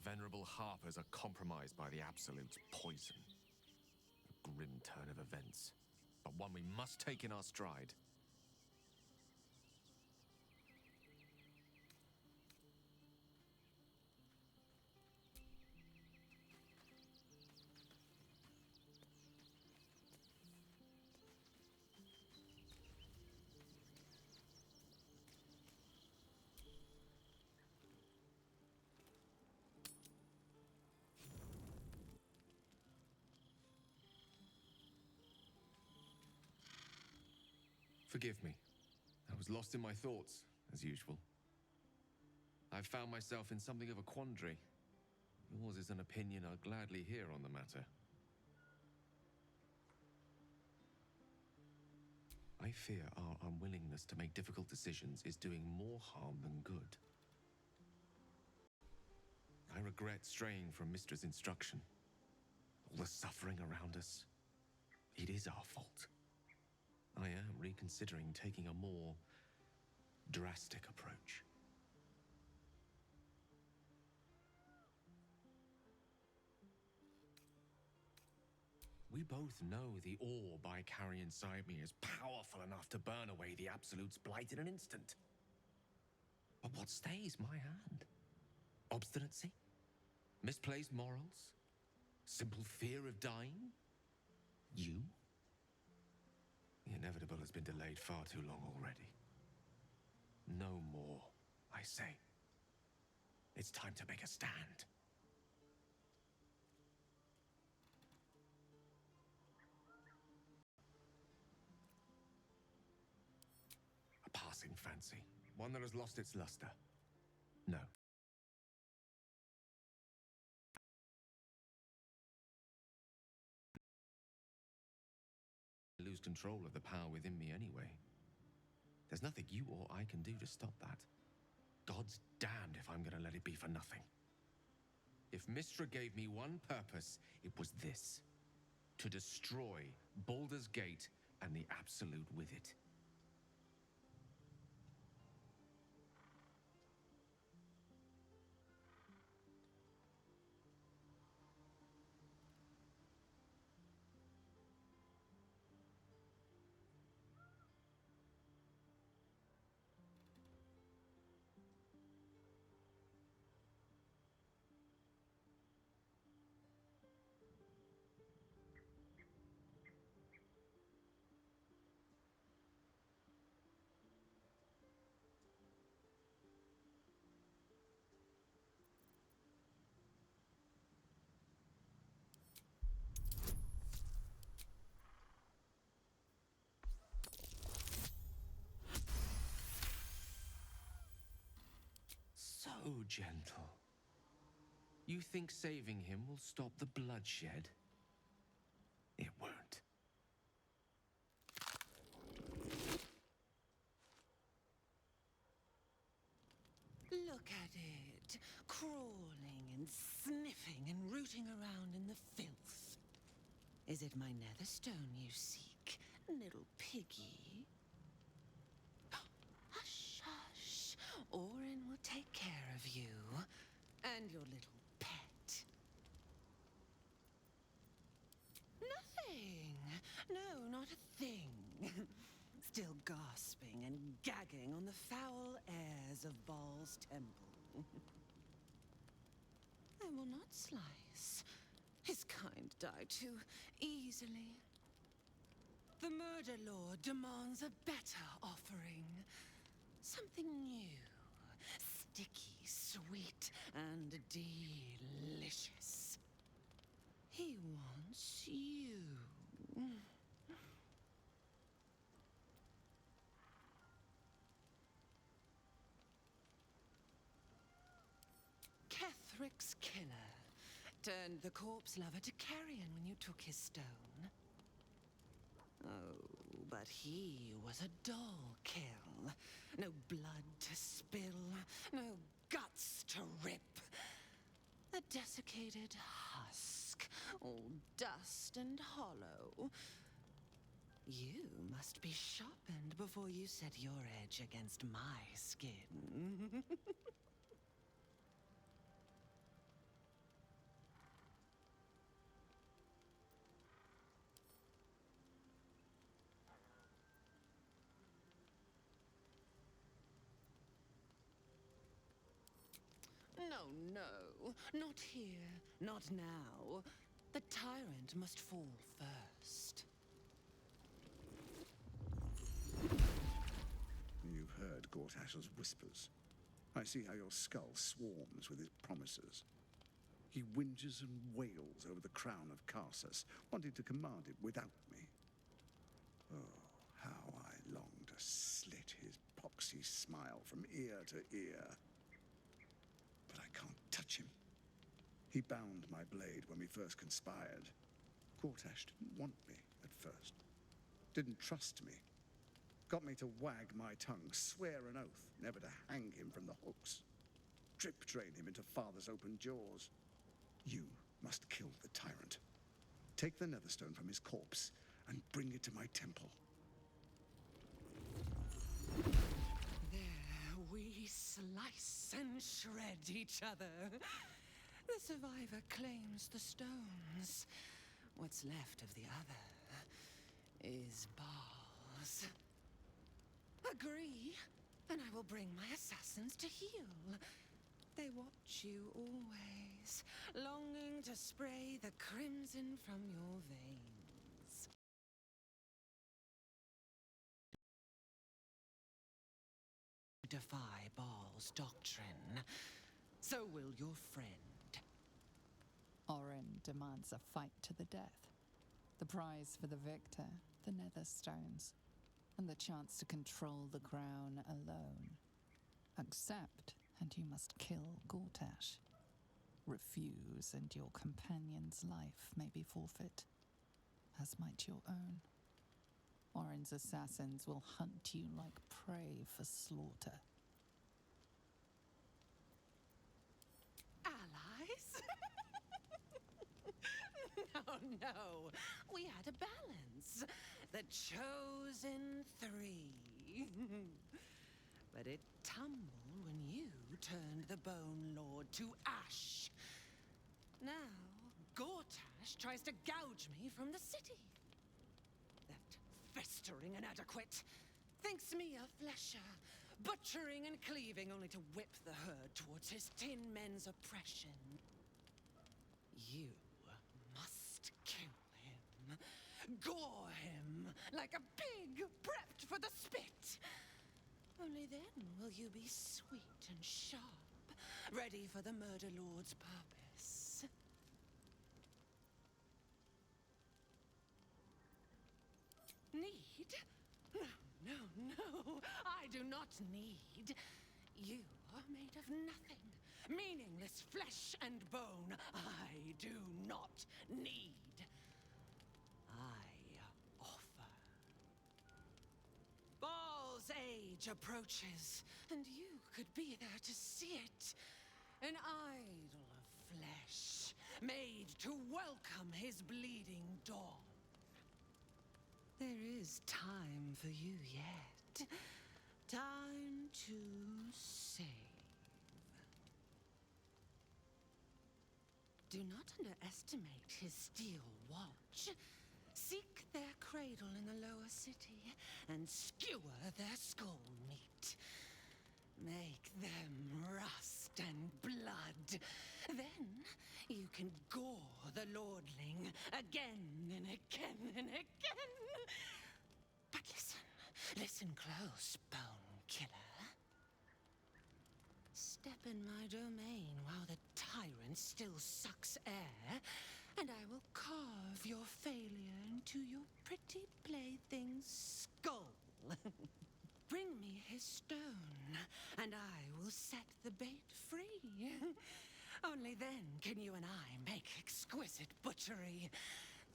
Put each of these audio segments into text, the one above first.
venerable harpers are compromised by the Absolute's poison. A grim turn of events, but one we must take in our stride. Forgive me. I was lost in my thoughts, as usual. I've found myself in something of a quandary. Yours is an opinion I'll gladly hear on the matter. I fear our unwillingness to make difficult decisions is doing more harm than good. I regret straying from Mistra's instruction. All the suffering around us. It is our fault. I am reconsidering taking a more drastic approach. We both know the orb I carry inside me is powerful enough to burn away the Absolute's blight in an instant. But what stays my hand? Obstinacy? Misplaced morals? Simple fear of dying? You? The inevitable has been delayed far too long already. No more, I say. It's time to make a stand. A passing fancy. One that has lost its luster. No. I lose control of the power within me anyway. There's nothing you or I can do to stop that. God's damned if I'm gonna let it be for nothing. If Mystra gave me one purpose, it was this. To destroy Baldur's Gate and the Absolute with it. So gentle. You think saving him will stop the bloodshed? It won't. Look at it, crawling and sniffing and rooting around in the filth. Is it my netherstone you seek, little piggy? Hush, hush. Orin will take care of you and your little pet. Nothing. No, not a thing. Still gasping and gagging on the foul airs of Baal's temple. I will not slice. His kind die too easily. The Murder Lord demands a better offering. Something new, sticky, sweet, and delicious. He wants you. Kethric's killer turned the corpse lover to carrion when you took his stone. Oh, but he was a dull kill. No blood to spill, no guts to rip. A desiccated husk, all dust and hollow. You must be sharpened before you set your edge against my skin. Oh no, not here, not now. The tyrant must fall first. You've heard Gortash's whispers. I see how your skull swarms with his promises. He whinges and wails over the crown of Karsus, wanting to command it without me. Oh, how I long to slit his poxy smile from ear to ear. But I can't touch him. He bound my blade when we first conspired. Gortash didn't want me at first. Didn't trust me. Got me to wag my tongue, swear an oath never to hang him from the hooks. Drip train him into father's open jaws. You must kill the tyrant. Take the netherstone from his corpse and bring it to my temple. There we slice and shred each other. The survivor claims the stones. What's left of the other is bars. Agree, and I will bring my assassins to heal. They watch you always, longing to spray the crimson from your veins. Defy Baal's doctrine. So will your friend. Orin demands a fight to the death. The prize for the victor, the Netherstones, and the chance to control the crown alone. Accept, and you must kill Gortash. Refuse, and your companion's life may be forfeit, as might your own. Orin's assassins will hunt you like prey for slaughter. Allies? No. We had a balance. The chosen three. But it tumbled when you turned the Bone Lord to ash. Now, Gortash tries to gouge me from the city. That festering inadequate thinks me a flesher, butchering and cleaving only to whip the herd towards his tin men's oppression. You must kill him. Gore him like a pig prepped for the spit. Only then will you be sweet and sharp, ready for the Murder Lord's purpose. Need? No, I do not need. You are made of nothing. Meaningless flesh and bone. I do not need. I offer. Baal's age approaches, and you could be there to see it. An idol of flesh, made to welcome his bleeding dawn. There is time for you yet. Time to save. Do not underestimate his steel watch. Seek their cradle in the lower city and skewer their skull meat. Make them rust and blood. Then you can gore the lordling again and again and again. But listen close, Bone Killer. Step in my domain while the tyrant still sucks air, and I will carve your failure into your pretty plaything's skull. Bring me his stone, and I will set the bait free. Only then can you and I make exquisite butchery.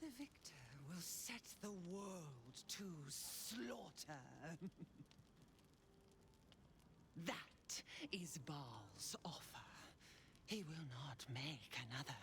The victor will set the world to slaughter. That is Baal's offer. He will not make another.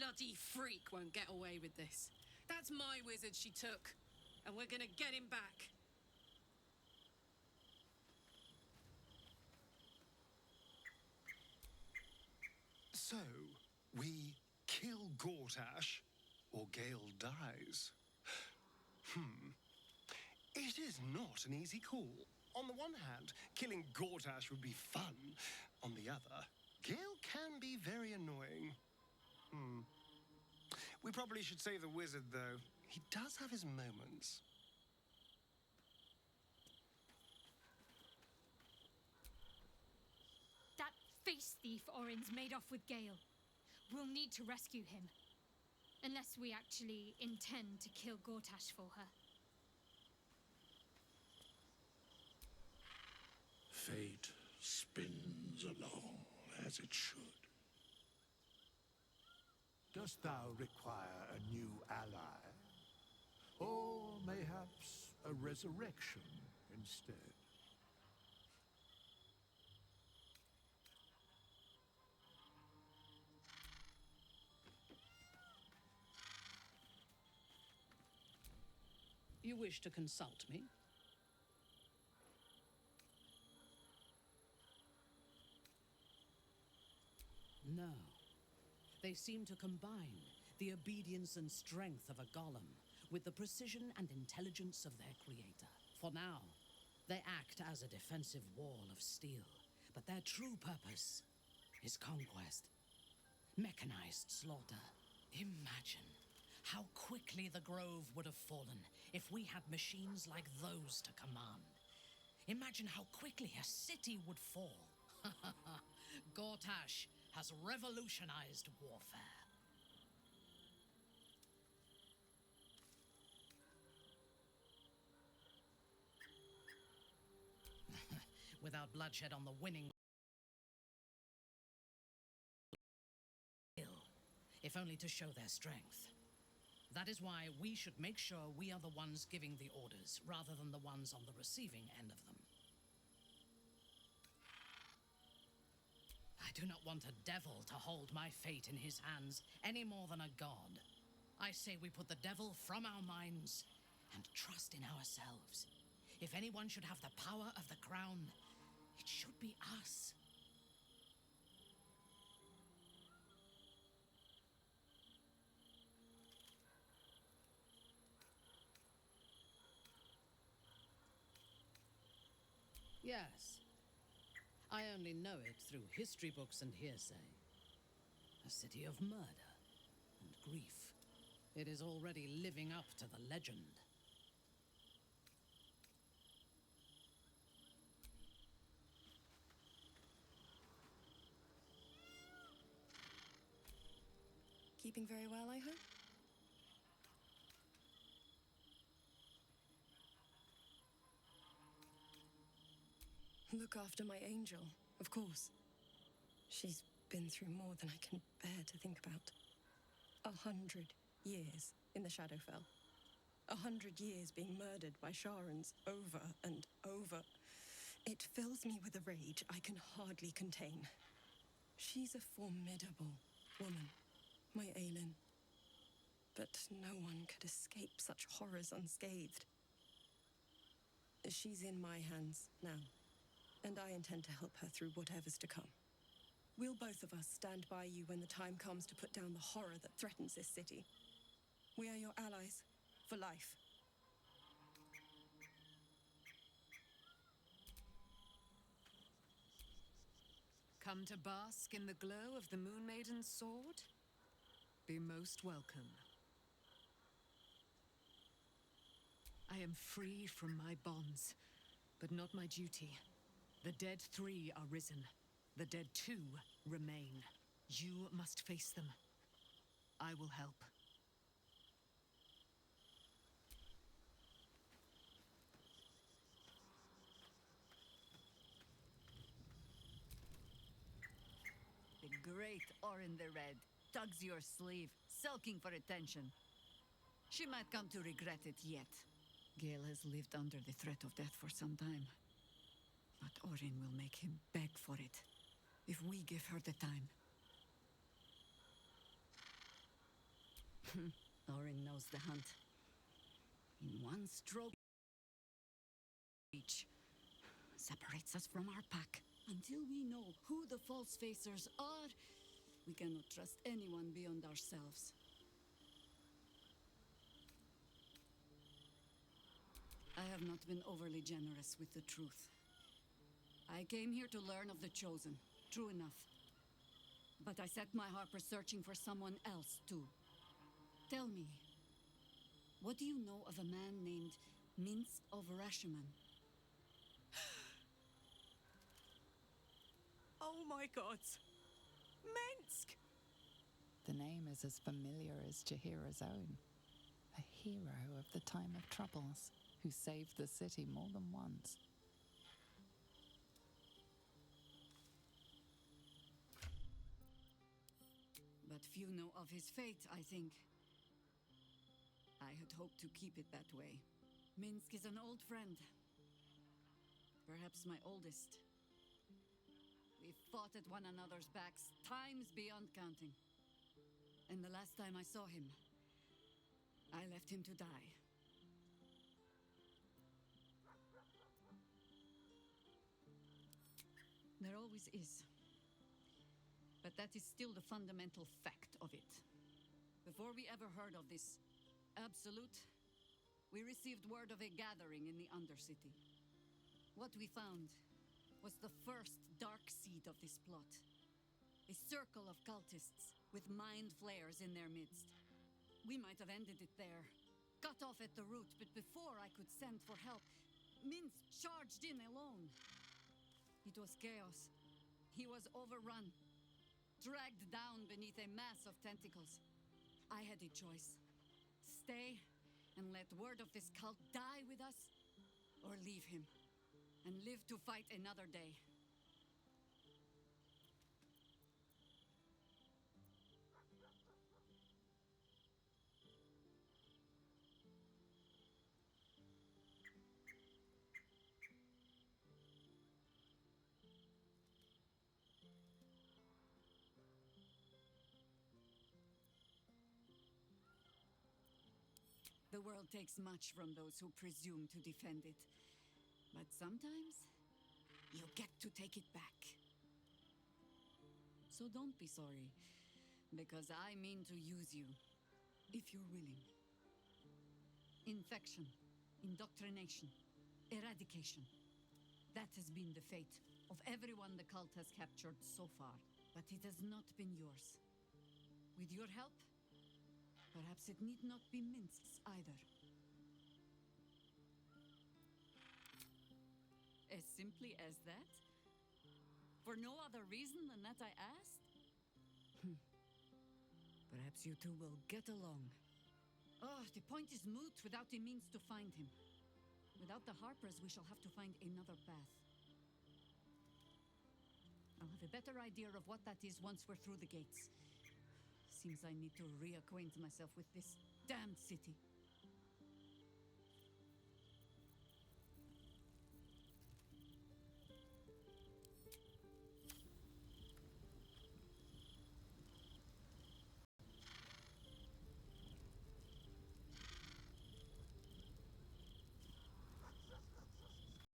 bloody freak won't get away with this. That's my wizard she took, and we're gonna get him back. So, we kill Gortash, or Gale dies. It is not an easy call. On the one hand, killing Gortash would be fun. On the other, Gale can be very annoying. We probably should save the wizard, though. He does have his moments. That face thief Orin's made off with Gale. We'll need to rescue him. Unless we actually intend to kill Gortash for her. Fate spins along as it should. Dost thou require a new ally? Or mayhaps a resurrection instead? You wish to consult me? No. They seem to combine the obedience and strength of a golem with the precision and intelligence of their creator. For now, they act as a defensive wall of steel, but their true purpose is conquest. Mechanized slaughter. Imagine how quickly the Grove would have fallen if we had machines like those to command. Imagine how quickly a city would fall. Gortash has revolutionized warfare. Without bloodshed on the winning, if only to show their strength. That is why we should make sure we are the ones giving the orders, rather than the ones on the receiving end of them. I do not want a devil to hold my fate in his hands any more than a god. I say we put the devil from our minds and trust in ourselves. If anyone should have the power of the crown, it should be us. Yes. I only know it through history books and hearsay. A city of murder and grief. It is already living up to the legend. Keeping very well, I hope? Look after my angel, of course. She's been through more than I can bear to think about. 100 years in the Shadowfell. 100 years being murdered by Sharans over and over. It fills me with a rage I can hardly contain. She's a formidable woman, my Aelin. But no one could escape such horrors unscathed. She's in my hands now, and I intend to help her through whatever's to come. We'll both of us stand by you when the time comes to put down the horror that threatens this city. We are your allies for life. Come to bask in the glow of the Moon Maiden's sword? Be most welcome. I am free from my bonds, but not my duty. The dead 3 are risen. The dead 2 remain. You must face them. I will help. The great Orin the Red tugs your sleeve, sulking for attention. She might come to regret it yet. Gale has lived under the threat of death for some time. But Orin will make him beg for it, if we give her the time. Orin knows the hunt. In one stroke, each separates us from our pack. Until we know who the false facers are, we cannot trust anyone beyond ourselves. I have not been overly generous with the truth. I came here to learn of the Chosen, true enough. But I set my Harper searching for someone else, too. Tell me, what do you know of a man named Minsk of Rashomon? Oh my god! Minsk! The name is as familiar as Jahira's own. A hero of the time of troubles, who saved the city more than once. But few know of his fate, I think. I had hoped to keep it that way. Minsk is an old friend. Perhaps my oldest. We fought at one another's backs, times beyond counting. And the last time I saw him, I left him to die. There always is. But that is still the fundamental fact of it. Before we ever heard of this absolute, we received word of a gathering in the Undercity. What we found was the first dark seed of this plot. A circle of cultists with mind flayers in their midst. We might have ended it there, cut off at the root, but before I could send for help, Minsk charged in alone. It was chaos. He was overrun, dragged down beneath a mass of tentacles. I had a choice. Stay and let word of this cult die with us, or leave him and live to fight another day. The world takes much from those who presume to defend it. But sometimes, you get to take it back. So don't be sorry, because I mean to use you, if you're willing. Infection, indoctrination, eradication. That has been the fate of everyone the cult has captured so far. But it has not been yours. With your help, perhaps it need not be Minsk's either. As simply as that? For no other reason than that I asked? Perhaps you two will get along. Oh, the point is moot without a means to find him. Without the Harpers, we shall have to find another path. I'll have a better idea of what that is once we're through the gates. Seems I need to reacquaint myself with this damned city.